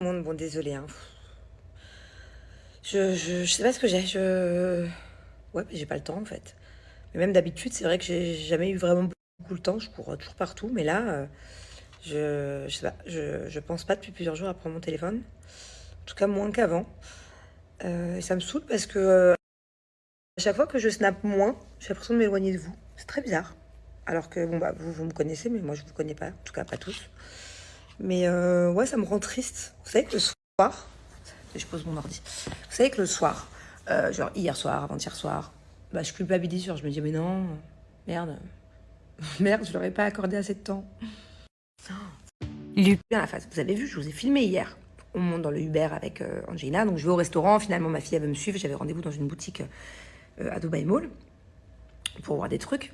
Monde, bon, désolé, hein. Je sais pas ce que j'ai. Ouais, mais j'ai pas le temps en fait. Mais même d'habitude, c'est vrai que j'ai jamais eu vraiment beaucoup le temps. Je cours toujours partout, mais là, je sais pas. Je pense pas depuis plusieurs jours à prendre mon téléphone. En tout cas, moins qu'avant. Et ça me saoule parce que à chaque fois que je snap moins, j'ai l'impression de m'éloigner de vous. C'est très bizarre. Alors que bon bah vous me connaissez, mais moi je vous connais pas. En tout cas, pas tous. Mais ouais, ça me rend triste. Vous savez que le soir, je pose mon ordi. Vous savez que le soir, genre hier soir, avant-hier soir, bah, je culpabilise. Genre, je me dis, mais non, merde, merde, je leur ai pas accordé assez de temps. Lupin à la face. Vous avez vu, je vous ai filmé hier. On monte dans le Uber avec Angelina. Donc, je vais au restaurant. Finalement, ma fille, elle veut me suivre. J'avais rendez-vous dans une boutique à Dubai Mall pour voir des trucs.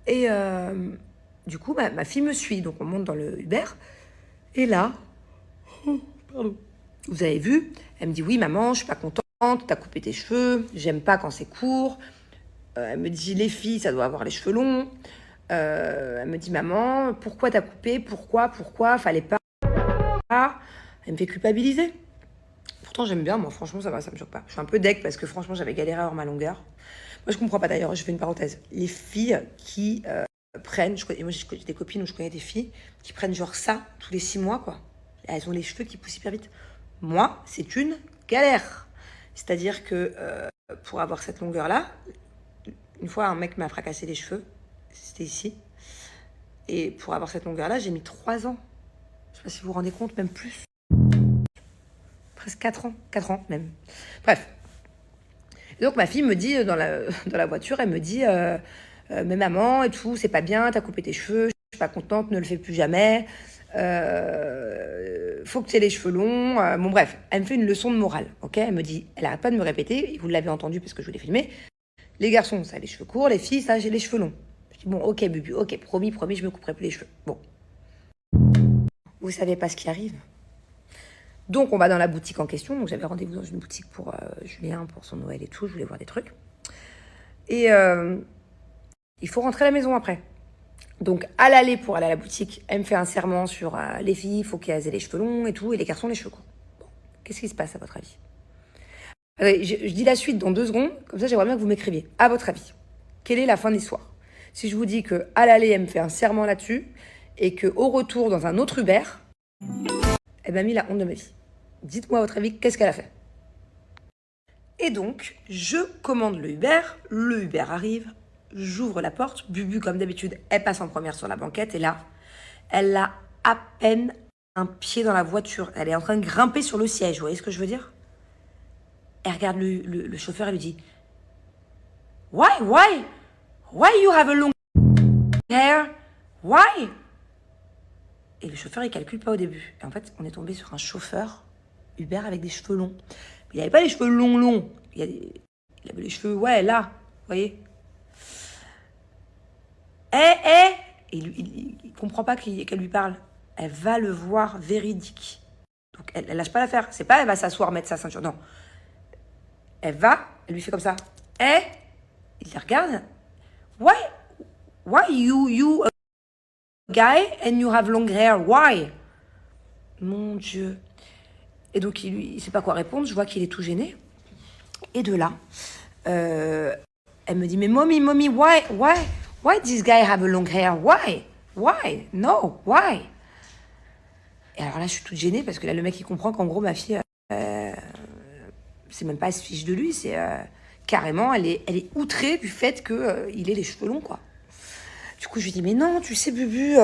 Et du coup, ma fille me suit. Donc, on monte dans le Uber. Et là, pardon. Vous avez vu, elle me dit, oui, maman, je suis pas contente. T'as coupé tes cheveux. J'aime pas quand c'est court. Elle me dit, les filles, ça doit avoir les cheveux longs. Elle me dit, maman, pourquoi t'as coupé? Pourquoi? Fallait pas. Elle me fait culpabiliser. Pourtant, j'aime bien, moi, franchement, ça va, ça me choque pas. Je suis un peu deck parce que franchement, j'avais galéré à avoir ma longueur. Moi, je comprends pas d'ailleurs, je fais une parenthèse. Les filles qui prennent, moi j'ai des copines où je connais des filles qui prennent genre ça tous les 6 mois, quoi. Elles ont les cheveux qui poussent hyper vite. Moi, c'est une galère. C'est-à-dire que pour avoir cette longueur-là, une fois, un mec m'a fracassé les cheveux. C'était ici. Et pour avoir cette longueur-là, j'ai mis 3 ans. Je sais pas si vous vous rendez compte, même plus. Presque 4 ans. 4 ans, même. Bref. Et donc, ma fille me dit, dans la voiture, elle me dit, mais maman, et tout, c'est pas bien, t'as coupé tes cheveux, je suis pas contente, ne le fais plus jamais. Faut que tu aies les cheveux longs. Bon, bref, elle me fait une leçon de morale, ok? Elle me dit, elle arrête pas de me répéter, vous l'avez entendu parce que je vous l'ai filmé. Les garçons, ça a les cheveux courts, les filles, ça, j'ai les cheveux longs. Je dis, bon, ok, Bubu, ok, promis, je me couperai plus les cheveux. Bon. Vous savez pas ce qui arrive. Donc, on va dans la boutique en question. Donc, j'avais rendez-vous dans une boutique pour Julien, pour son Noël et tout. Je voulais voir des trucs. Et il faut rentrer à la maison après. Donc, à l'aller pour aller à la boutique, elle me fait un serment sur les filles, il faut qu'elles aient les cheveux longs et tout, et les garçons, les cheveux courts. Bon. Qu'est-ce qui se passe, à votre avis? Je dis la suite dans 2 secondes. Comme ça, j'aimerais bien que vous m'écriviez. À votre avis, quelle est la fin de l'histoire? Si je vous dis que à l'aller, elle me fait un serment là-dessus, et qu'au retour, dans un autre Uber, elle m'a mis la honte de ma vie. Dites-moi à votre avis, qu'est-ce qu'elle a fait? Et donc, je commande le Uber arrive, j'ouvre la porte, Bubu, comme d'habitude, elle passe en première sur la banquette, et là, elle a à peine un pied dans la voiture. Elle est en train de grimper sur le siège, vous voyez ce que je veux dire? Elle regarde le chauffeur et lui dit, Why you have a long hair? Why? Et le chauffeur, il calcule pas au début. Et en fait, on est tombé sur un chauffeur Uber avec des cheveux longs. Il avait pas les cheveux longs. Il avait les cheveux, ouais, là, vous voyez. Et il comprend pas qu'elle lui parle. Elle va le voir véridique. Donc, elle lâche pas l'affaire. C'est pas, elle va s'asseoir, mettre sa ceinture. Non. Elle lui fait comme ça. Il la regarde. Why you a guy and you have long hair? Why? Mon Dieu. Et donc, il sait pas quoi répondre. Je vois qu'il est tout gêné. Et de là, elle me dit, mais mommy, why this guy have a long hair? Why? No, why? Et alors là, je suis toute gênée parce que là, le mec, il comprend qu'en gros, ma fille, c'est même pas, elle se fiche de lui, c'est carrément, elle est outrée du fait qu'il ait les cheveux longs, quoi. Du coup, je lui dis, mais non, tu sais, Bubu,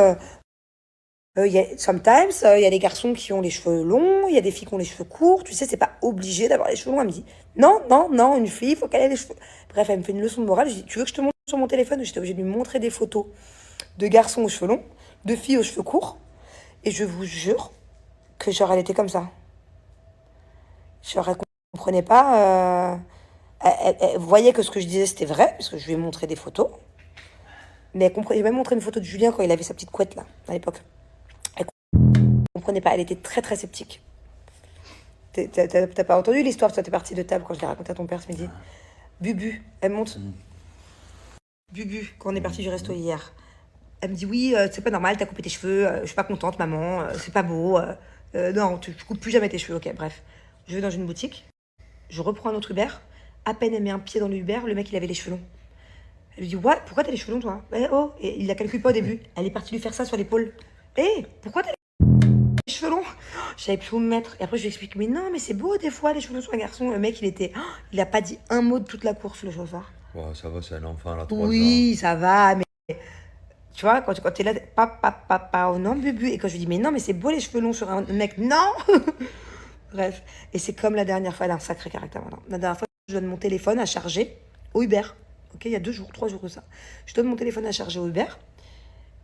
sometimes, il y a des garçons qui ont les cheveux longs, il y a des filles qui ont les cheveux courts, tu sais, c'est pas obligé d'avoir les cheveux longs. Elle me dit, non, une fille, il faut qu'elle ait les cheveux. Bref, elle me fait une leçon de morale. Je dis, tu veux que je te montre sur mon téléphone? J'étais obligée de lui montrer des photos de garçons aux cheveux longs, de filles aux cheveux courts. Et je vous jure que genre, elle était comme ça. Genre, elle comprenait pas. Elle voyait que ce que je disais, c'était vrai, parce que je lui ai montré des photos. Mais elle comprenait. J'ai même montré une photo de Julien quand il avait sa petite couette, là, à l'époque. Elle comprenait pas. Elle était très, très sceptique. T'as pas entendu l'histoire? Toi, t'es partie de table quand je l'ai raconté à ton père ce midi. Bubu, elle monte. Bubu, quand on est parti du resto hier. Elle me dit, oui, c'est pas normal, t'as coupé tes cheveux, je suis pas contente, maman, c'est pas beau, Non, tu coupes plus jamais tes cheveux. Ok, bref. Je vais dans une boutique. Je reprends un autre Uber. À peine elle met un pied dans le Uber, le mec, il avait les cheveux longs. Elle lui dit, what? Pourquoi t'as les cheveux longs, toi? Oh, et il la calcule pas au début. Elle est partie lui faire ça sur l'épaule. Pourquoi t'as les cheveux longs? Je savais plus où me mettre. Et après, je lui explique, mais non, mais c'est beau des fois, les cheveux longs sur un garçon. Le mec, il a pas dit un mot de toute la course, le chauffeur. Bon, ça va, c'est un enfant, là, 3 ans. Oui, ça va, mais tu vois, quand t'es là, papa, oh non, bubu. Et quand je lui dis, mais non, mais c'est beau les cheveux longs sur un mec, non. Bref. Et c'est comme la dernière fois, elle a un sacré caractère maintenant. La dernière fois, je donne mon téléphone à charger au Uber. Ok, il y a 3 jours de ça. Je donne mon téléphone à charger au Uber.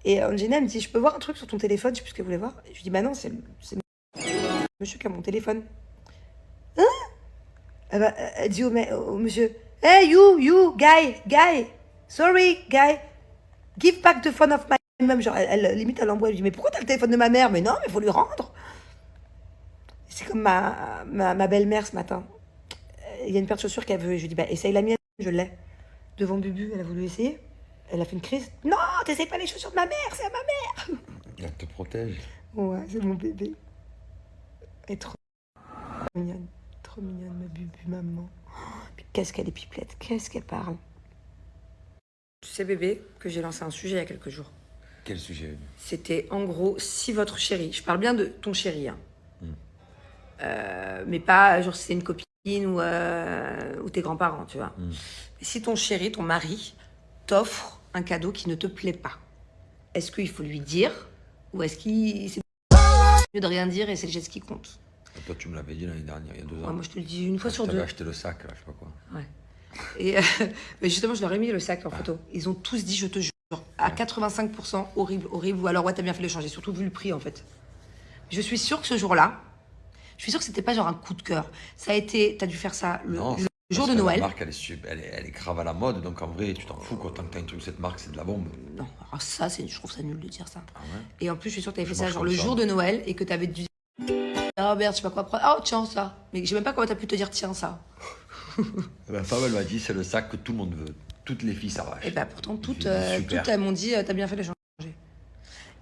Et Angelina me dit, je peux voir un truc sur ton téléphone, je sais plus ce qu'elle voulait voir. Et je lui dis, bah non, c'est le monsieur qui a mon téléphone. Hein? Elle dit au monsieur, hey, you, guy, sorry, guy, give back the phone of my mom. Genre, limite, elle l'envoie, elle lui dit, mais pourquoi t'as le téléphone de ma mère? Mais non, mais faut lui rendre. C'est comme ma belle-mère ce matin. Il y a une paire de chaussures qu'elle veut. Je lui dis, bah essaye la mienne, je l'ai. Devant Bubu, elle a voulu essayer. Elle a fait une crise. Non, t'essayes pas les chaussures de ma mère, c'est à ma mère. Elle te protège. Ouais, c'est mon bébé. Elle est trop mignonne, ma Bubu, maman. Puis qu'est-ce qu'elle est pipelette, qu'est-ce qu'elle parle. Tu sais, bébé, que j'ai lancé un sujet il y a quelques jours. Quel sujet? C'était en gros, si votre chéri, je parle bien de ton chéri, hein. Mais pas genre si c'est une copine ou tes grands-parents, tu vois. Mais si ton chéri, ton mari, t'offre un cadeau qui ne te plaît pas, est-ce qu'il faut lui dire ou est-ce qu'il c'est mieux de rien dire et c'est le geste qui compte? Et toi, tu me l'avais dit l'année dernière, il y a 2 ans. Ouais, moi, je te le dis une fois sur Tu avais deux. acheté le sac, là, je sais pas quoi. Ouais. Et mais justement, je leur ai mis le sac en photo. Ils ont tous dit, je te jure, à 85%, horrible, ou alors ouais, t'as bien fait de le changer, surtout vu le prix en fait. Je suis sûre que ce jour-là, je suis sûre que c'était pas genre un coup de cœur. Ça a été, t'as dû faire ça le jour de Noël. La marque, elle est grave à la mode, donc en vrai, tu t'en fous, quoi. Tant que t'as un truc de cette marque, c'est de la bombe. Non, alors ça, je trouve ça nul de dire ça. Ah ouais? Et en plus, je suis sûre que t'avais fait ça genre le jour de Noël et que t'avais dû dire, oh merde, je sais pas quoi prendre. Oh tiens, ça. Mais je sais même pas comment t'as pu te dire, tiens, ça. Ma femme, elle m'a dit, c'est le sac que tout le monde veut. Toutes les filles s'arrachent. Et bah pourtant, toutes Super. elles m'ont dit, t'as bien fait de le changer.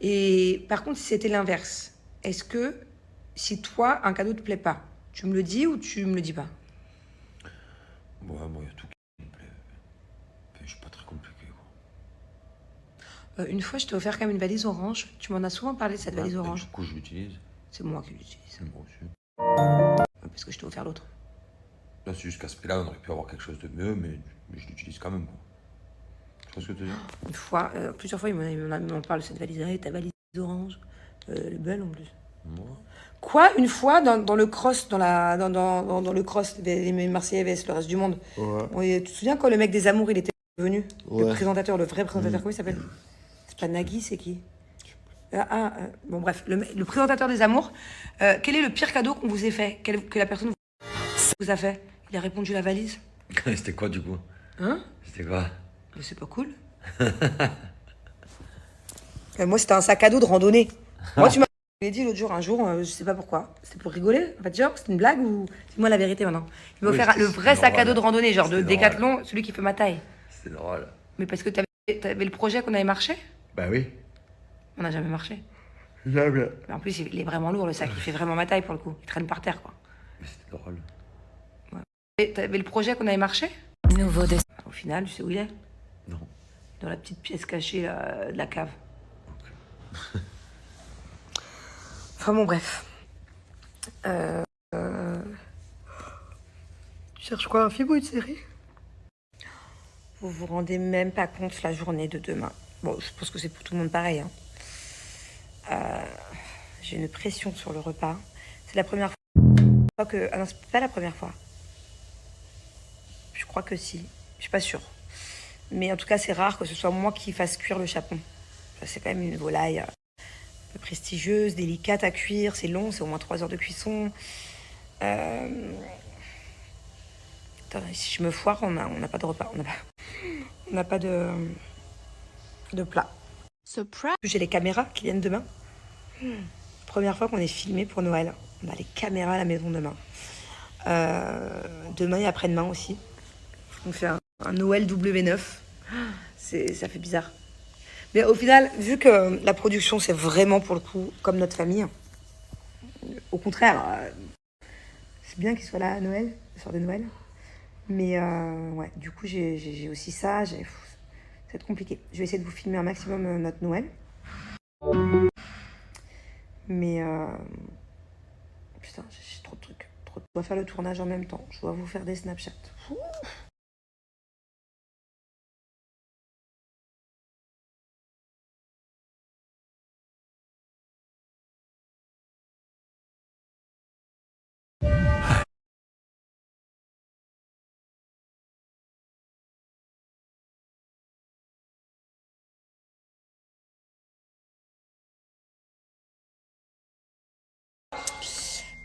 Et par contre, si c'était l'inverse, est-ce que si toi, un cadeau te plaît pas, tu me le dis ou tu me le dis pas? Ouais, moi, il y a tout qui me plaît. Je suis pas très compliqué, quoi. Une fois, je t'ai offert quand même une valise orange. Tu m'en as souvent parlé de cette valise orange. Du coup, je l'utilise. C'est moi qui l'utilise. Moi aussi. Parce que je t'ai offert l'autre. Là, c'est juste qu'à ce prix-là, on aurait pu avoir quelque chose de mieux, mais je l'utilise quand même, quoi. Tu vois ce que tu veux dire? Une fois, plusieurs fois, il m'en parle de cette valise. Hey, ta valise orange. Elle est belle en plus. Moi. Quoi, une fois, dans le cross, dans le cross des Marseillais vs le reste du monde. Ouais. Tu te souviens quand le mec des Amours, il était venu? Ouais. Le présentateur, le vrai présentateur, comment il s'appelle? C'est pas Nagui, c'est qui? Bon bref, le présentateur des Amours. Quel est le pire cadeau qu'on vous ait fait? Que la personne vous a fait? Il a répondu la valise. C'était quoi, du coup? Hein? C'était quoi? Mais c'est pas cool. Moi, c'était un sac à dos de randonnée. Moi, tu m'as dit l'autre jour, un jour, je sais pas pourquoi. C'était pour rigoler. En fait, genre, c'était une blague ou... Dis-moi la vérité maintenant. Il m'a offert le vrai sac à dos de randonnée, genre de Décathlon, celui qui fait ma taille. C'est drôle. Mais parce que t'avais le projet qu'on avait marché? Bah oui. On n'a jamais marché. Jamais. Mais en plus, il est vraiment lourd, le sac. Il fait vraiment ma taille pour le coup. Il traîne par terre, quoi. Mais c'était drôle. Et t'avais le projet qu'on avait marché? Nouveau dessin. Au final, tu sais où il est? Non. Dans la petite pièce cachée de la cave. Ok. Enfin bon, bref. Tu cherches quoi, un film ou une série? Vous vous rendez même pas compte la journée de demain. Bon, je pense que c'est pour tout le monde pareil, hein. J'ai une pression sur le repas. C'est la première fois que... Ah non, c'est pas la première fois. Je crois que si. Je suis pas sûre. Mais en tout cas, c'est rare que ce soit moi qui fasse cuire le chapon. C'est quand même une volaille un peu prestigieuse, délicate à cuire. C'est long, c'est au moins 3 heures de cuisson. Attends, si je me foire, on n'a pas de repas. On n'a pas de plat. Surprise. J'ai les caméras qui viennent demain. Première fois qu'on est filmé pour Noël. On a les caméras à la maison demain. Demain et après-demain aussi. On fait un Noël W9. Ça fait bizarre. Mais au final, vu que la production, c'est vraiment pour le coup comme notre famille, Au contraire, c'est bien qu'il soit là à Noël, le soir de Noël. Mais ouais, du coup, j'ai aussi ça. Ça va être compliqué. Je vais essayer de vous filmer un maximum notre Noël. Mais putain, j'ai trop de trucs. Je dois faire le tournage en même temps. Je dois vous faire des Snapchats. Ouh.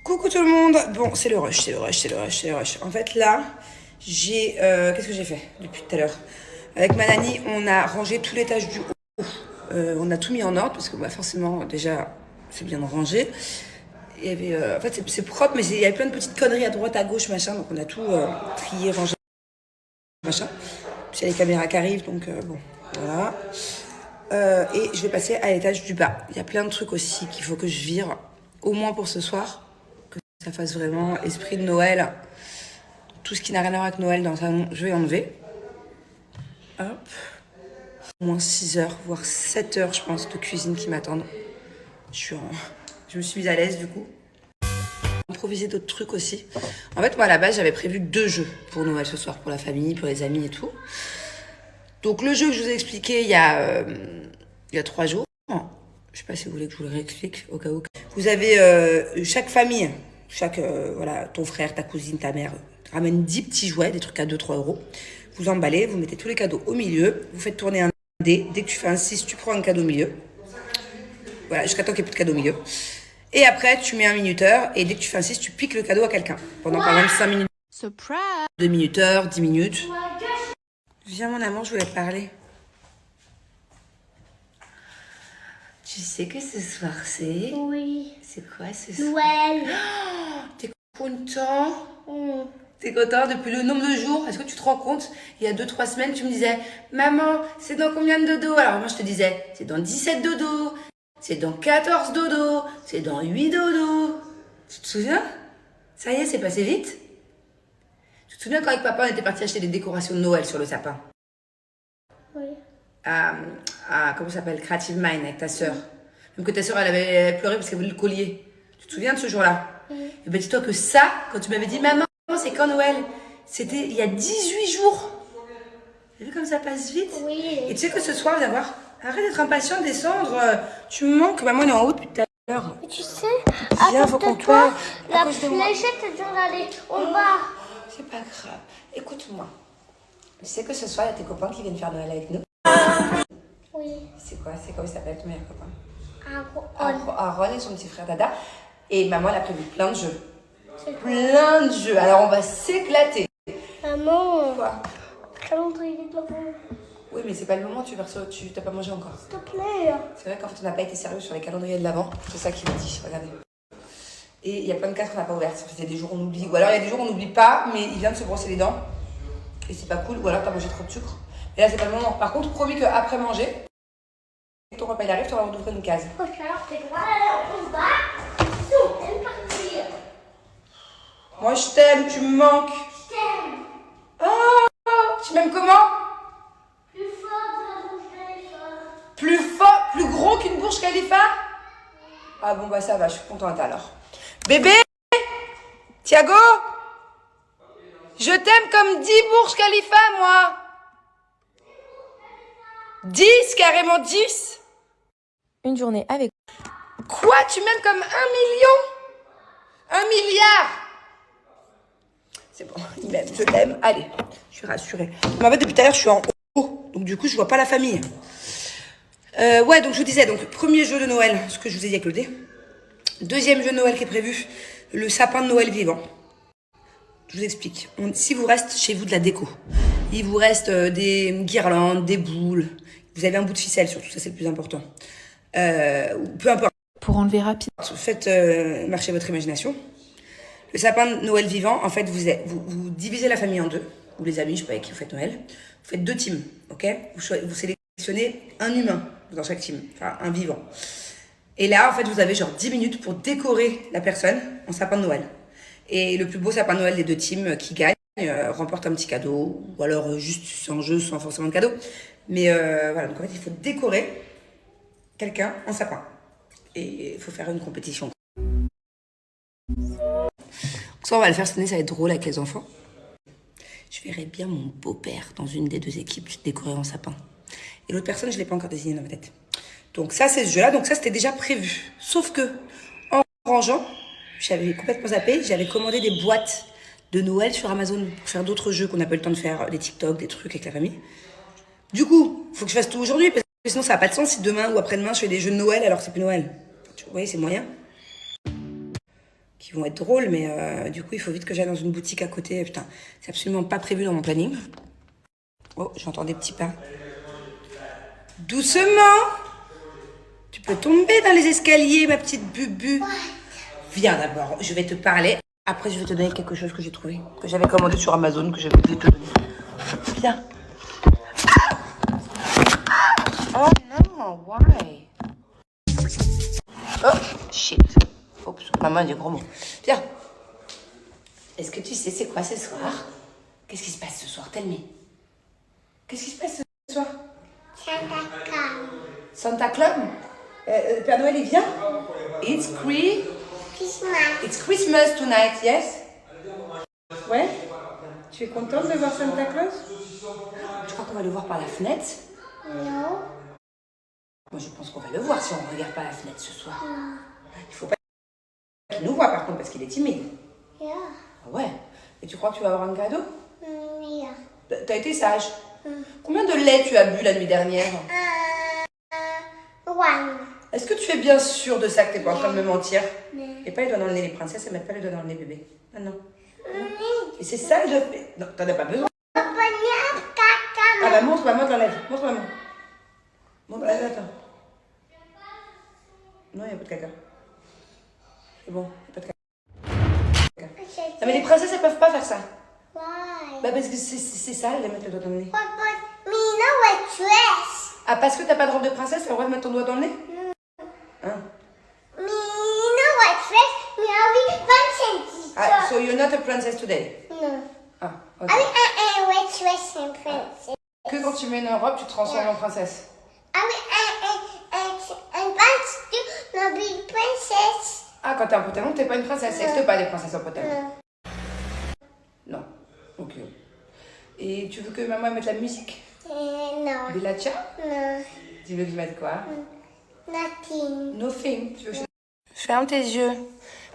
Coucou tout le monde. Bon, c'est le rush. En fait, là, qu'est-ce que j'ai fait depuis tout à l'heure? Avec ma nanny, on a rangé tout l'étage du haut. On a tout mis en ordre parce que bah, forcément, déjà, c'est bien de ranger. Il y avait, en fait, c'est propre, mais il y avait plein de petites conneries à droite, à gauche, machin. Donc, on a tout trié, rangé, machin. Puis il y a les caméras qui arrivent, donc bon, voilà. Et je vais passer à l'étage du bas. Il y a plein de trucs aussi qu'il faut que je vire, au moins pour ce soir. Ça fasse vraiment esprit de Noël. Tout ce qui n'a rien à voir avec Noël dans le salon, je vais enlever. Hop. Au moins 6 heures, voire 7 heures, je pense, de cuisine qui m'attendent. Je me suis mise à l'aise, du coup. Improviser d'autres trucs aussi. En fait, moi, à la base, j'avais prévu 2 jeux pour Noël ce soir, pour la famille, pour les amis et tout. Donc, le jeu que je vous ai expliqué il y a 3 jours. Je sais pas si vous voulez que je vous le réexplique, au cas où. Vous avez chaque famille... voilà, ton frère, ta cousine, ta mère ramène 10 petits jouets, des trucs à 2-3 euros. Vous emballez, vous mettez tous les cadeaux au milieu, vous faites tourner un dé. Dès que tu fais un 6, tu prends un cadeau au milieu. Voilà, jusqu'à temps qu'il n'y ait plus de cadeau au milieu. Et après, tu mets un minuteur et dès que tu fais un 6, tu piques le cadeau à quelqu'un. Pendant par exemple 5 minutes. Surprise. 2 minuteurs, 10 minutes. Viens mon amour, je voulais te parler. Tu sais que ce soir c'est... Oui. C'est quoi ce soir? Noël. T'es content? T'es content depuis le nombre de jours? Est-ce que tu te rends compte? Il y a 2-3 semaines, tu me disais, maman, c'est dans combien de dodo? Alors moi, je te disais, c'est dans 17 dodo, c'est dans 14 dodo, c'est dans 8 dodo. Tu te souviens? Ça y est, c'est passé vite. Tu te souviens quand avec papa, on était parti acheter des décorations de Noël sur le sapin? Oui. Comment ça s'appelle? Creative Mind avec ta sœur. Même que ta sœur, elle avait pleuré parce qu'elle voulait le collier. Tu te souviens de ce jour-là? Et ben dis-toi que ça, quand tu m'avais dit, maman, c'est quand Noël? C'était il y a 18 jours. T'as vu comme ça passe vite? Oui. Et tu sais que ce soir, viens voir. Arrête d'être impatient de descendre. Tu me manques. Maman, elle est en haut depuis tout à l'heure. Mais tu sais, Viens, à faut cause qu'on de toi, pleure. À la cause de moi. fléchette est déjà allée en bas. C'est pas grave. Écoute-moi. Tu sais que ce soir, il y a tes copains qui viennent faire Noël avec nous. Oui. C'est quoi? C'est comment il s'appelle ton meilleur copain? Aaron. Aaron et son petit frère Dada. Et maman, elle a prévu plein de jeux. Plein de jeux. Alors, on va s'éclater. Maman, Quoi? calendrier de l'avant. Oui, mais c'est pas le moment, tu t'as pas mangé encore. S'il te plaît. C'est vrai qu'en fait, on n'a pas été sérieux sur les calendriers de l'avant. C'est ça qu'il me dit, regardez. Et il y a plein de cartes qu'on n'a pas ouvertes. Il y a des jours où on oublie. Ou alors, il y a des jours où on n'oublie pas, mais il vient de se brosser les dents. Et c'est pas cool. Ou alors, t'as mangé trop de sucre. Et là, c'est pas le moment. Par contre, promis qu'après manger, dès que ton repas il arrive, tu vas ouvrir une case. Ok, alors t'es droit en bas. Tout, elle est partie. Moi, je t'aime, tu me manques. Je t'aime. Oh, tu m'aimes comment? Plus fort de la bouche d'éléphant. Plus fort, plus gros qu'une Burj Khalifa? Ah bon, bah ça va, je suis contente alors. Bébé, Thiago, je t'aime comme 10 Burj Khalifa, moi. 10, carrément 10. Une journée avec. Quoi? Tu m'aimes comme 1 million? 1 milliard? C'est bon, il m'aime, je l'aime. Allez, je suis rassurée. Mais en fait, depuis tout à l'heure, je suis en haut. Donc du coup, je vois pas la famille. Ouais, donc je vous disais, donc premier jeu de Noël, ce que je vous ai dit avec le dé. Deuxième jeu de Noël qui est prévu, le sapin de Noël vivant. Je vous explique. Si vous reste chez vous de la déco, il vous reste des guirlandes, des boules. Vous avez un bout de ficelle surtout, ça c'est le plus important. Peu importe. Pour enlever rapide. Faites marcher votre imagination. Le sapin de Noël vivant, en fait, vous divisez la famille en deux, ou les amis, je sais pas avec qui vous faites Noël. Vous faites 2 teams, ok? Vous sélectionnez un humain dans chaque team, enfin un vivant. Et là, en fait, vous avez genre 10 minutes pour décorer la personne en sapin de Noël. Et le plus beau sapin de Noël des deux teams qui gagne remporte un petit cadeau. Ou alors juste c'est un jeu sans forcément de cadeau. Mais voilà, donc en fait, il faut décorer quelqu'un en sapin. Et il faut faire une compétition. Ça, on va le faire cette année, ça va être drôle avec les enfants. Je verrais bien mon beau-père dans une des deux équipes décoré en sapin. Et l'autre personne, je ne l'ai pas encore désignée dans ma tête. Donc ça, c'est ce jeu-là. Donc ça, c'était déjà prévu. Sauf que, en rangeant, j'avais complètement zappé. J'avais commandé des boîtes de Noël sur Amazon pour faire d'autres jeux qu'on n'a pas eu le temps de faire. Des TikTok, des trucs avec la famille. Du coup, il faut que je fasse tout aujourd'hui. Parce que sinon, ça n'a pas de sens si demain ou après-demain, je fais des jeux de Noël alors que c'est plus Noël. Vous voyez, c'est moyen. Qui vont être drôles, mais du coup, il faut vite que j'aille dans une boutique à côté. Putain, c'est absolument pas prévu dans mon planning. Oh, j'entends des petits pas. Doucement! Tu peux tomber dans les escaliers, ma petite bubu. Viens d'abord, je vais te parler. Après, je vais te donner quelque chose que j'ai trouvé, que j'avais commandé sur Amazon, que j'avais oublié de te donner. Viens. Oh non, why? Oh, shit. Oups, maman a dit gros mot. Viens. Est-ce que tu sais c'est quoi ce soir? Qu'est-ce qui se passe ce soir? Tell me. Qu'est-ce qui se passe ce soir? Santa Claus. Santa Claus? Le Père Noël, il vient? Christmas. It's Christmas tonight, yes? Ouais? Tu es contente de voir Santa Claus? Tu crois qu'on va le voir par la fenêtre? No. Moi, je pense qu'on va le voir si on ne regarde pas la fenêtre ce soir. Il faut pas qu'il nous voit, par contre, parce qu'il est timide. Yeah. Ah ouais? Et tu crois que tu vas avoir un cadeau? Yeah. T'as été sage. Combien de lait tu as bu la nuit dernière? One. Est-ce que tu es bien sûre de ça, que t'es pas en train de me mentir? Non. Et pas les doigts dans le nez, les princesses, elles mettent pas les doigts dans le nez, bébé. Ah non. Et c'est ça le... Non, t'en as pas besoin. Ah bah montre, maman t'enlève. Montre maman. Montre, attends. Non, il n'y a pas de caca. C'est bon, il n'y a pas de caca. Non mais les princesses, elles peuvent pas faire ça. Why? Bah parce que c'est sale de mettre le doigt dans le nez. But me no a dress. Ah, parce que t'as pas de robe de princesse, t'as le droit de mettre ton doigt dans le nez? Hein? Me no a dress. Me only princess. Ah, so you're not a princess today? No. Ah, ok. I wear dress and princess. Que quand tu mets une robe, tu te transformes en princesse. I princess too. No be princess. Ah, quand t'es un pantalon, t'es pas une princesse. Ça n'existe pas des princesses en pantalon. Non. Ok. Et tu veux que maman mette la musique? No. De la tcha? No. Tu veux que je mette quoi? Nothing. Nothing. Tu veux que je... Ferme tes yeux.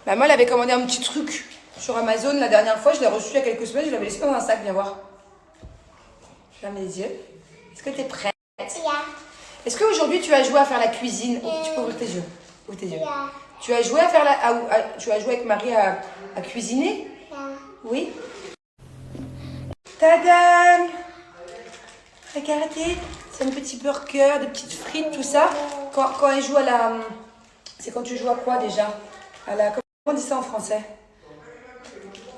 Maman, elle avait commandé un petit truc sur Amazon la dernière fois. Je l'ai reçu il y a quelques semaines. Je l'avais laissé dans un sac. Viens voir. Ferme les yeux. Est-ce que t'es prête? Yeah. Est-ce qu'aujourd'hui tu as joué à faire la cuisine? Tu peux ouvrir tes yeux. Ouvre tes yeux. Yeah. Tu as joué à faire tu as joué avec Marie à cuisiner? Yeah. Oui. Tadam! Regardez, c'est un petit burger, des petites frites, tout ça. Quand elle joue à la... C'est quand tu joues à quoi déjà? À la... Comment on dit ça en français?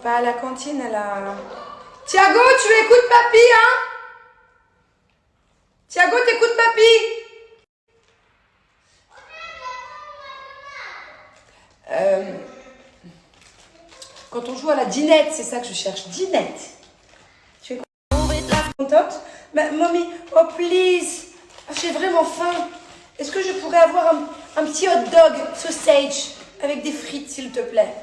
Pas à la cantine, à la... Thiago, tu écoutes papy, hein? Thiago, t'écoutes papy? Quand on joue à la dinette, c'est ça que je cherche. Dinette. Tu es contente? Mommy, oh please. J'ai vraiment faim. Est-ce que je pourrais avoir un petit hot dog sausage avec des frites, s'il te plaît?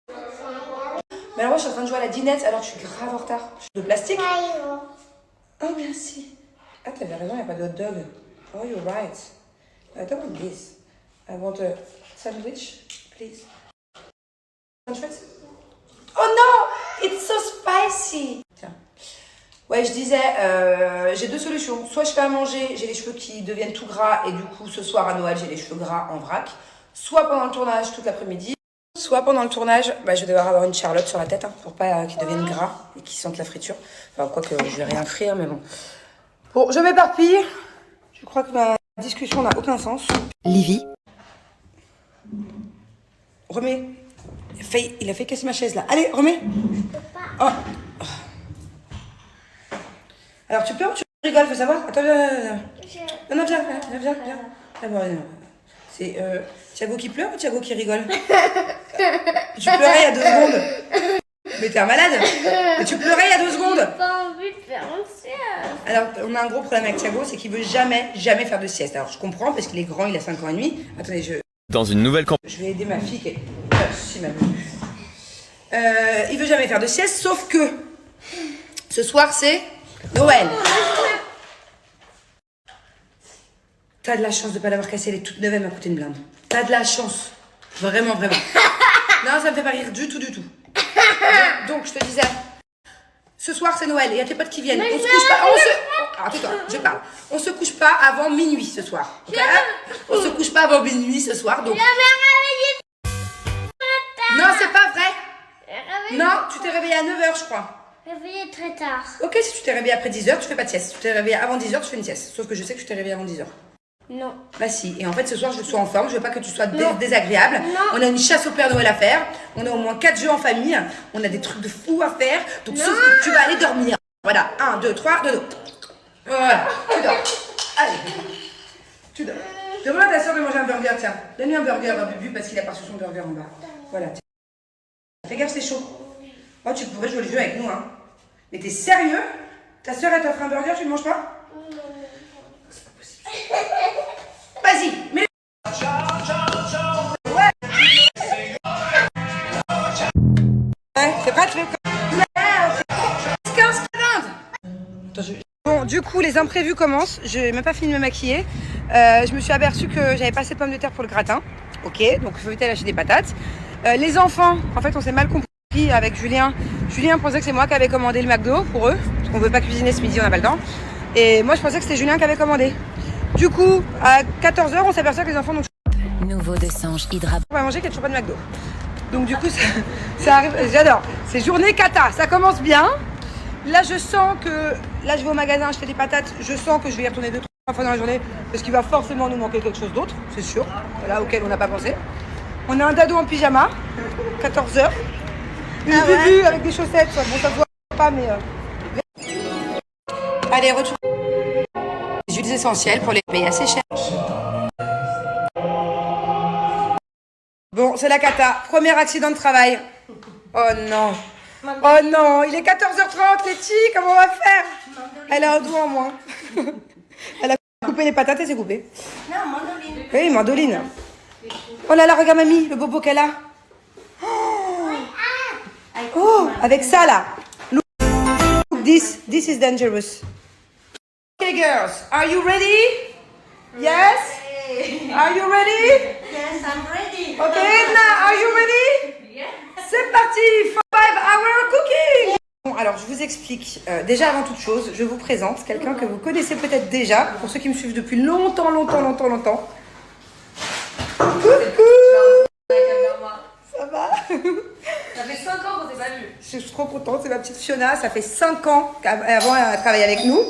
Mais alors moi, je suis en train de jouer à la dinette, alors je suis grave en retard. Je suis de plastique. Oh, merci. Ah, t'avais raison, il n'y a pas de hot dog. Oh, you're right. I don't want this. I want a sandwich, please. Sandwich? Oh no! It's so spicy! Tiens. Ouais, je disais, j'ai deux solutions. Soit je fais à manger, j'ai les cheveux qui deviennent tout gras et du coup, ce soir à Noël, j'ai les cheveux gras en vrac. Soit pendant le tournage, toute l'après-midi. Soit pendant le tournage, bah, je vais devoir avoir une charlotte sur la tête, hein, pour pas qu'ils deviennent gras et qu'ils sentent la friture. Enfin, quoi que je vais rien frire, mais bon. Bon, je m'éparpille. Je crois que ma discussion n'a aucun sens. Livy. Remets. Il a fait casser ma chaise là. Allez, remets. Oh. Alors tu pleures ou tu rigoles, faut savoir. Attends, viens. Non, viens. C'est Thiago qui pleure ou Thiago qui rigole? Tu pleurais il y a 2 secondes. Mais t'es un malade. Mais tu pleurais il y a 2 secondes. J'ai pas envie de faire une sieste. Alors, on a un gros problème avec Thiago, c'est qu'il veut jamais faire de sieste. Alors, je comprends parce qu'il est grand, il a 5 ans et demi. Attendez, Dans une nouvelle campagne. je vais aider ma fille qui est... si, ma venue. Il veut jamais faire de sieste, sauf que ce soir, c'est Noël. T'as de la chance de pas l'avoir cassée, elle est toute neuve, elle m'a coûté une blinde. T'as de la chance. Vraiment, vraiment. Non, ça me fait pas rire du tout, du tout. Donc, je te disais, ce soir c'est Noël, il y a tes potes qui viennent. On se couche pas. Attends, je parle. On se couche pas avant minuit ce soir. Okay? On se couche pas avant minuit ce soir. Donc... Non, c'est pas vrai. Non, tu t'es réveillé à 9h, je crois. Réveillé très tard. Ok, si tu t'es réveillé après 10h, tu fais pas de sieste. Si tu t'es réveillé avant 10h, tu fais une sieste. Sauf que je sais que tu t'es réveillé avant 10h. Non. Bah si, et en fait ce soir je veux que tu sois en forme, je veux pas que tu sois désagréable. Non. On a une chasse au Père Noël à faire, on a au moins 4 jeux en famille, on a des trucs de fou à faire, donc sauf que tu vas aller dormir. Voilà, 1, 2, 3, dodo. Voilà, tu dors. Allez, tu dors. Demande à ta soeur de manger un burger, tiens. Donne-lui un burger à Bubu parce qu'il a perçu son burger en bas. Voilà, tiens. Fais gaffe, c'est chaud. Oh, tu pourrais jouer le jeu avec nous, hein. Mais t'es sérieux? Ta soeur elle t'offre un burger, tu le manges pas? Vas-y, mets. Ouais. Ouais, c'est pas très. Bon, du coup, les imprévus commencent. Je n'ai même pas fini de me maquiller. Je me suis aperçue que j'avais pas assez de pommes de terre pour le gratin. Ok, donc je vais aller acheter des patates. Les enfants, en fait, on s'est mal compris avec Julien. Julien pensait que c'est moi qui avais commandé le McDo pour eux, parce qu'on ne veut pas cuisiner ce midi, on n'a pas le temps. Et moi, je pensais que c'était Julien qui avait commandé. Du coup, à 14h, on s'aperçoit que les enfants n'ont Nouveau dessange Hydra. on va manger qu'il n'y a toujours pas de McDo. Donc du coup, ça arrive, j'adore. C'est journée cata, ça commence bien. Là, je sens que, là, je vais au magasin acheter des patates. Je sens que je vais y retourner 2-3 fois dans la journée parce qu'il va forcément nous manquer quelque chose d'autre, c'est sûr. Là, auquel on n'a pas pensé. On a un dado en pyjama, 14h. Une Bubu avec des chaussettes. Bon, ça se voit pas, mais... Allez, retour. Les huiles essentielles pour les payer assez cher. Bon, c'est la cata. Premier accident de travail. Oh non. Oh non, il est 14h30, Letty, comment on va faire? Elle a un doigt en moins. Elle a coupé les patates et c'est coupé. Non, mandoline. Oui, mandoline. Oh là là, regarde mamie, le bobo qu'elle a. Oh, avec ça là. Look, this is dangerous. Okay, girls, are you ready? Yes? Are you ready? Yes, I'm ready. Ok, Edna, are you ready? C'est parti, 5-hour cooking. Bon, alors je vous explique. Déjà avant toute chose, je vous présente quelqu'un que vous connaissez peut-être déjà, pour ceux qui me suivent depuis longtemps. Coucou. Ça va? Ça fait 5 ans qu'on s'est pas vu. Je suis trop contente, c'est ma petite Fiona, ça fait 5 ans qu'avant elle travaille avec nous.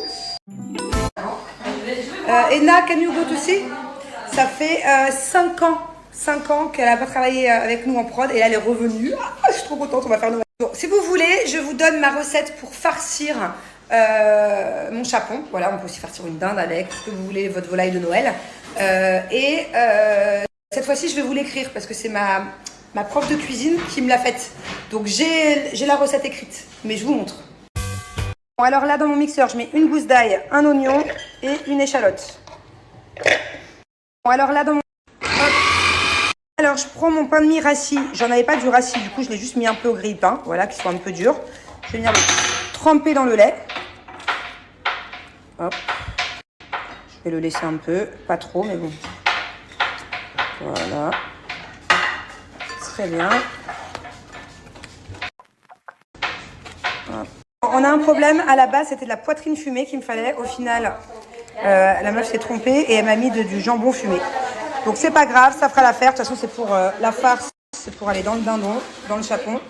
Edna, can you go to see? Ça fait 5 ans qu'elle n'a pas travaillé avec nous en prod et là elle est revenue. Ah, je suis trop contente, on va faire nos... Bon, si vous voulez, je vous donne ma recette pour farcir mon chapon. Voilà, on peut aussi farcir une dinde avec ce que vous voulez, votre volaille de Noël. Cette fois-ci, je vais vous l'écrire parce que c'est ma prof de cuisine qui me l'a faite. Donc j'ai la recette écrite, mais je vous montre. Bon, alors là, dans mon mixeur, je mets une gousse d'ail, un oignon et une échalote. Bon, alors là, dans mon... Alors, je prends mon pain de mie rassis. J'en avais pas du rassis, du coup, je l'ai juste mis un peu au grille-pain. Voilà, qu'il soit un peu dur. Je vais venir le tremper dans le lait. Hop. Je vais le laisser un peu. Pas trop, mais bon. Voilà. Très bien. Hop. On a un problème. À la base, c'était de la poitrine fumée qu'il me fallait. Au final, la meuf s'est trompée et elle m'a mis du jambon fumé. Donc c'est pas grave, ça fera l'affaire. De toute façon, c'est pour la farce, c'est pour aller dans le dindon, dans le chapon.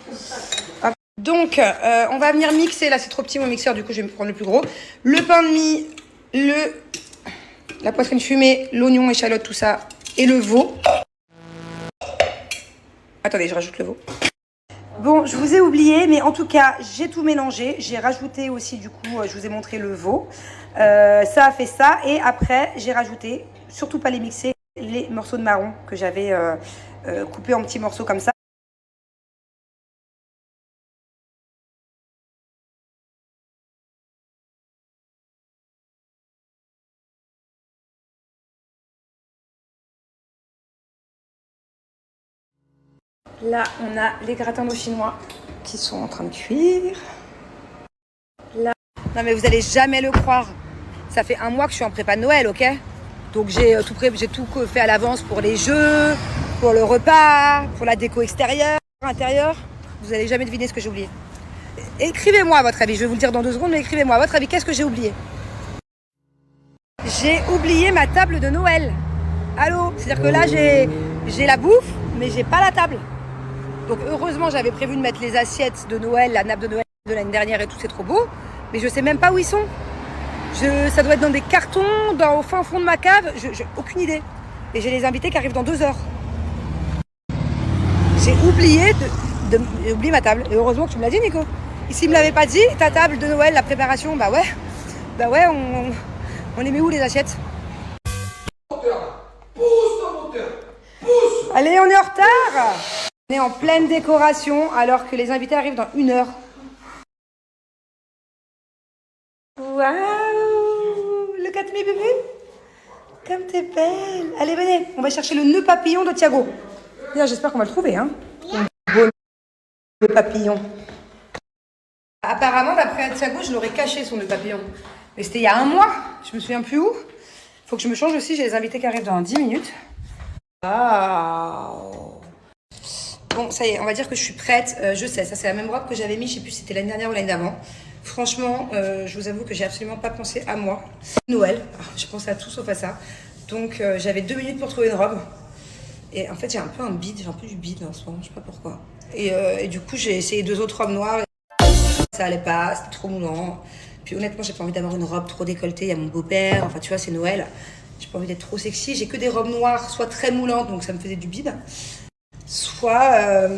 Hop. Donc, on va venir mixer. Là, c'est trop petit mon mixeur, du coup, je vais me prendre le plus gros. Le pain de mie, la poitrine fumée, l'oignon, échalote, tout ça, et le veau. Attendez, je rajoute le veau. Bon, je vous ai oublié, mais en tout cas, j'ai tout mélangé. J'ai rajouté aussi, du coup, je vous ai montré le veau. Ça a fait ça. Et après, j'ai rajouté, surtout pas les mixer, Les morceaux de marron que j'avais coupés en petits morceaux comme ça. Là, on a les gratins d'eau chinois qui sont en train de cuire. Là, non mais vous allez jamais le croire. Ça fait 1 mois que je suis en prépa de Noël, ok? Donc j'ai tout fait à l'avance pour les jeux, pour le repas, pour la déco extérieure, intérieure. Vous allez jamais deviner ce que j'ai oublié. Écrivez-moi à votre avis, je vais vous le dire dans 2 secondes, mais écrivez-moi à votre avis, qu'est-ce que j'ai oublié? J'ai oublié ma table de Noël. Allô? C'est-à-dire que là, j'ai la bouffe, mais j'ai pas la table. Donc heureusement, j'avais prévu de mettre les assiettes de Noël, la nappe de Noël de l'année dernière et tout, c'est trop beau. Mais je sais même pas où ils sont. Ça doit être dans des cartons, au fin fond de ma cave. J'ai aucune idée. Et j'ai les invités qui arrivent dans 2 heures. J'ai oublié oublié ma table. Et heureusement que tu me l'as dit, Nico. Et s'il me l'avait pas dit, ta table de Noël, la préparation, bah ouais, on les met où les assiettes? Allez, on est en retard. On est en pleine décoration alors que les invités arrivent dans 1 heure. Waouh! Look at me, bébé. Comme t'es belle. Allez, venez. On va chercher le nœud papillon de Thiago. D'ailleurs, j'espère qu'on va le trouver, hein. Un beau nœud papillon. Apparemment, d'après Thiago, je l'aurais caché son nœud papillon. Mais c'était il y a 1 mois. Je me souviens plus où. Faut que je me change aussi. J'ai les invités qui arrivent dans 10 minutes. Waouh! Bon, ça y est, on va dire que je suis prête. Je sais, ça c'est la même robe que j'avais mis, je sais plus si c'était l'année dernière ou l'année d'avant. Franchement, je vous avoue que j'ai absolument pas pensé à moi. Noël, je pensais à tout sauf à ça. Donc j'avais 2 minutes pour trouver une robe. Et en fait, j'ai un peu du bide en ce moment, je sais pas pourquoi. Et du coup, j'ai essayé 2 autres robes noires. Ça allait pas, c'était trop moulant. Puis honnêtement, j'ai pas envie d'avoir une robe trop décolletée. Il y a mon beau-père, enfin tu vois, c'est Noël. J'ai pas envie d'être trop sexy. J'ai que des robes noires, soit très moulantes, donc ça me faisait du bide. Soit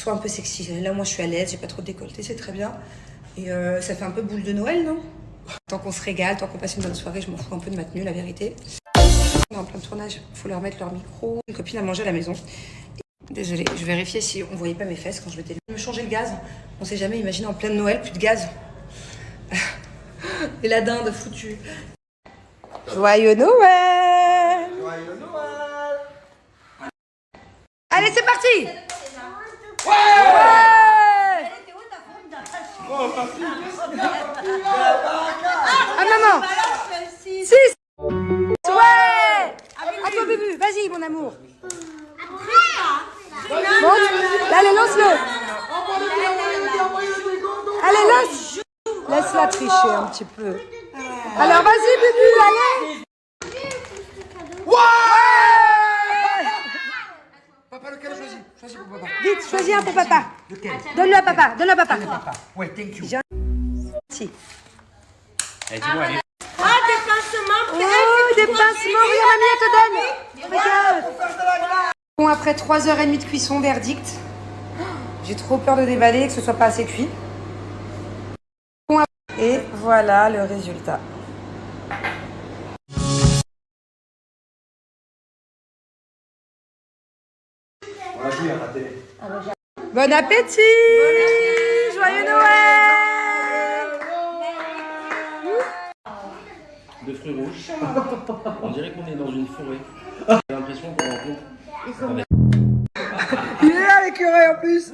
un peu sexy. Là, moi, je suis à l'aise, j'ai pas trop de décolleté, c'est très bien. Et ça fait un peu boule de Noël, non? Tant qu'on se régale, tant qu'on passe une bonne soirée, je m'en fous un peu de ma tenue, la vérité. On est en plein tournage, il faut leur mettre leur micro. Une copine a mangé à la maison. Désolée, je vérifiais si on voyait pas mes fesses quand je m'étais... Je me changeais le gaz. On sait jamais, imagine en pleine Noël, plus de gaz. Et la dinde foutue. Joyeux Noël! Joyeux Noël! Allez, c'est parti! Ouais! Ah, maman! 6! Ouais! À toi, bébé, vas-y, mon amour. Monte. Allez, lance-le. Allez, lance. Laisse-la tricher un petit peu. Alors, vas-y, bébé, allez. Ouais! Papa, lequel choisis? Choisis pour papa. Vite, choisis un pour papa. Lequel? Donne-le à papa, donne-le à papa. Papa. Ouais, thank you. Si. Eh, dis-moi, allez. Oh, des pincements, regarde, mamie, elle te donne. Regarde. Bon, après 3h30 de cuisson, verdict. J'ai trop peur de déballer, que ce soit pas assez cuit. Et voilà le résultat. On va jouer à la télé. Bon appétit! Joyeux Noël! De fruits rouges. On dirait qu'on est dans une forêt. J'ai l'impression qu'on rencontre. Il est là l'écureuil en plus!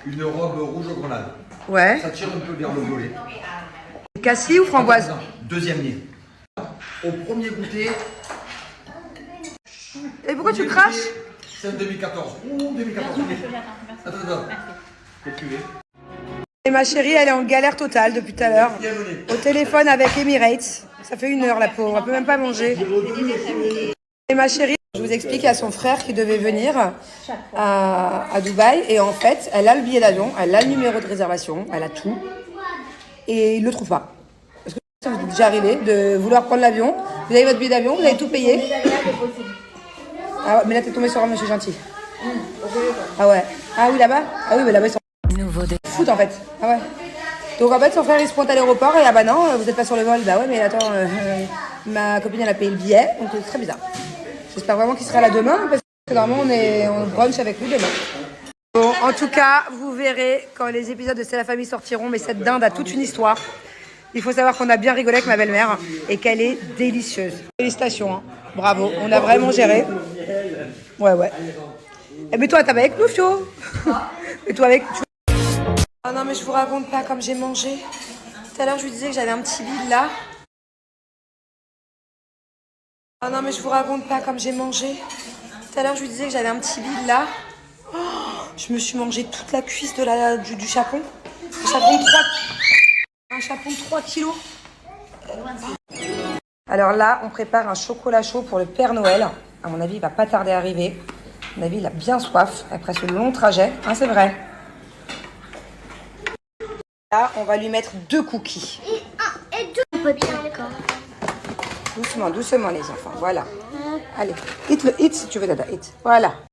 Une robe rouge aux grenades. Ouais. Ça tire un peu vers le volet. Cassis ou framboise? Non, deuxième nez. Au premier goûter. Et pourquoi tu craches? C'est un 2014. Ouh, 2014. Attends. Et ma chérie, elle est en galère totale depuis tout à l'heure. Au téléphone avec Emirates. Ça fait 1 heure la pauvre, elle peut même pas manger. Et ma chérie, je vous explique, il y a son frère qui devait venir à Dubaï. Et en fait, elle a le billet d'avion, elle a le numéro de réservation, elle a tout. Et il le trouve pas. Parce que ça vous est déjà arrivé de vouloir prendre l'avion. Vous avez votre billet d'avion, vous avez tout payé. Ah ouais, mais là t'es tombé sur un monsieur gentil. Ah ouais. Ah oui, là-bas? Ah oui, mais là-bas ils sont Nouveau foot en fait. Ah ouais. Donc en fait, son frère il se pointe à l'aéroport et ah bah non, vous êtes pas sur le vol. Bah ouais, mais attends, ma copine elle a payé le billet, donc c'est très bizarre. J'espère vraiment qu'il sera là demain parce que normalement on est en brunch avec lui demain. Bon, en tout cas, vous verrez quand les épisodes de C'est la famille sortiront, mais cette dinde a toute une histoire. Il faut savoir qu'on a bien rigolé avec ma belle-mère et qu'elle est délicieuse. Félicitations, hein. Bravo, on a vraiment géré. Ouais. Eh mais toi, t'as avec nous, Fio. Et toi avec. Ah non, mais je vous raconte pas comme j'ai mangé. Tout à l'heure, je lui disais que j'avais un petit bide là. Ah non, mais je vous raconte pas comme j'ai mangé. Tout à l'heure, je lui disais que j'avais un petit bide là. Oh, je me suis mangé toute la cuisse du chapon. Un chapon de 3 kilos. Alors là, on prépare un chocolat chaud pour le Père Noël. À mon avis, il va pas tarder à arriver. À mon avis, il a bien soif après ce long trajet. Hein, c'est vrai. Là, on va lui mettre 2 cookies. Et deux peut-être. Doucement, doucement les enfants. Voilà. Allez, hit si tu veux, Dada. Hit. Voilà.